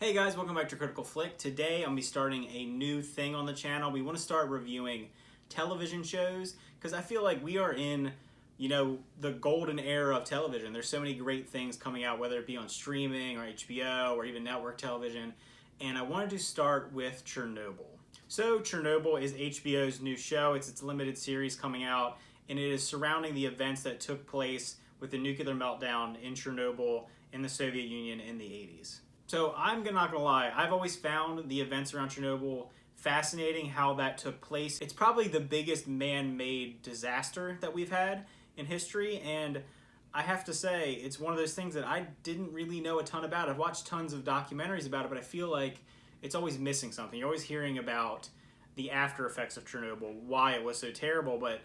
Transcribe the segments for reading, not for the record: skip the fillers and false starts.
Hey guys, welcome back to Critical Flick. Today I'm going to be starting a new thing on the channel. We want to start reviewing television shows because I feel like we are in, the golden era of television. There's so many great things coming out, whether it be on streaming or HBO or even network television. And I wanted to start with Chernobyl. So Chernobyl is HBO's new show. It's its limited series coming out, and it is surrounding the events that took place with the nuclear meltdown in Chernobyl in the Soviet Union in the 80s. So I'm not gonna lie, I've always found the events around Chernobyl fascinating, how that took place. It's probably the biggest man-made disaster that we've had in history, and I have to say, it's one of those things that I didn't really know a ton about. I've watched tons of documentaries about it, but I feel like it's always missing something. You're always hearing about the after effects of Chernobyl, why it was so terrible, but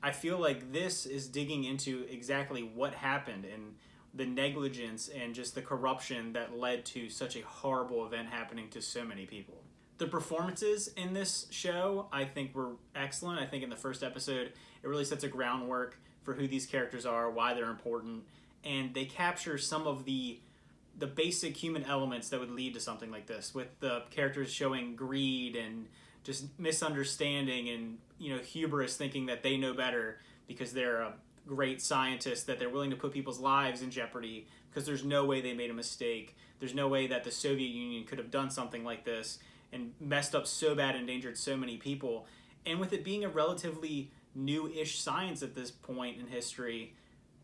I feel like this is digging into exactly what happened and the negligence and just the corruption that led to such a horrible event happening to so many people. The performances in this show, I think, were excellent. I think in the first episode, it really sets a groundwork for who these characters are, why they're important, and they capture some of the basic human elements that would lead to something like this, with the characters showing greed and just misunderstanding and, hubris, thinking that they know better because they're a great scientists, that they're willing to put people's lives in jeopardy because there's no way they made a mistake. There's no way that the Soviet Union could have done something like this and messed up so bad, endangered so many people. And with it being a relatively new-ish science at this point in history,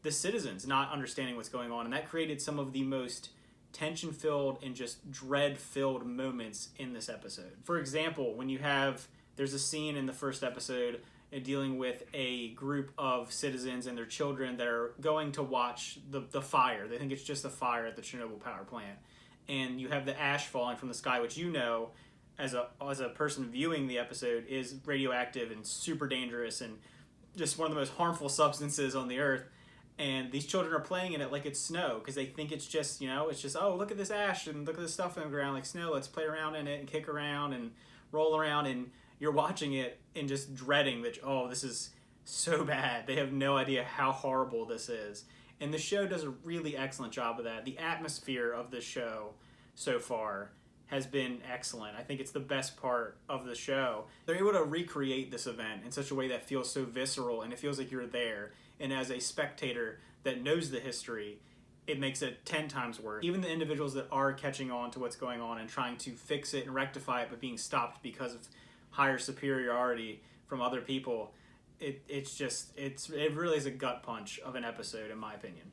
the citizens not understanding what's going on, and that created some of the most tension-filled and just dread-filled moments in this episode. For example, there's a scene in the first episode dealing with a group of citizens and their children that are going to watch the fire. They think it's just a fire at the Chernobyl power plant. And you have the ash falling from the sky, which as a person viewing the episode, is radioactive and super dangerous and just one of the most harmful substances on the earth. And these children are playing in it like it's snow because they think it's just, oh, look at this ash and look at this stuff on the ground like snow. Let's play around in it and kick around and roll around, and you're watching it and just dreading that, oh, this is so bad. They have no idea how horrible this is. And the show does a really excellent job of that. The atmosphere of the show so far has been excellent. I think it's the best part of the show. They're able to recreate this event in such a way that feels so visceral, and it feels like you're there. And as a spectator that knows the history, it makes it 10 times worse. Even the individuals that are catching on to what's going on and trying to fix it and rectify it, but being stopped because of higher superiority from other people, it really is a gut punch of an episode, in my opinion.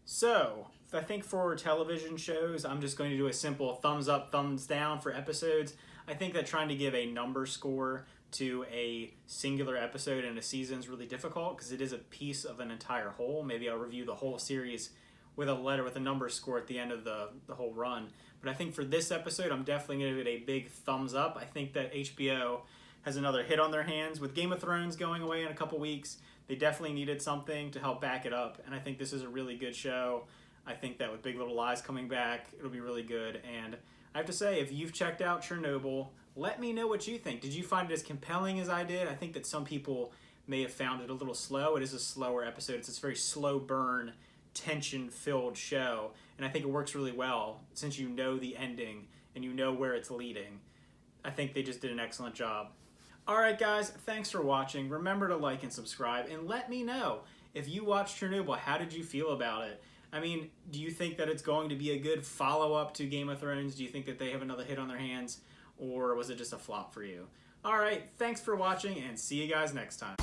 So I think for television shows, I'm just going to do a simple thumbs up, thumbs down for episodes. I think that trying to give a number score to a singular episode in a season is really difficult because it is a piece of an entire whole. Maybe I'll review the whole series with a number score at the end of the whole run. But I think for this episode, I'm definitely going to give it a big thumbs up. I think that HBO has another hit on their hands. With Game of Thrones going away in a couple weeks, they definitely needed something to help back it up. And I think this is a really good show. I think that with Big Little Lies coming back, it'll be really good. And I have to say, if you've checked out Chernobyl, let me know what you think. Did you find it as compelling as I did? I think that some people may have found it a little slow. It is a slower episode. It's this very slow burn, tension-filled show, and I think it works really well since you know the ending and you know where it's leading. I think they just did an excellent job. Alright guys, thanks for watching. Remember to like and subscribe, and let me know if you watched Chernobyl, how did you feel about it? I mean, do you think that it's going to be a good follow-up to Game of Thrones? Do you think that they have another hit on their hands, or was it just a flop for you? Alright, thanks for watching, and see you guys next time.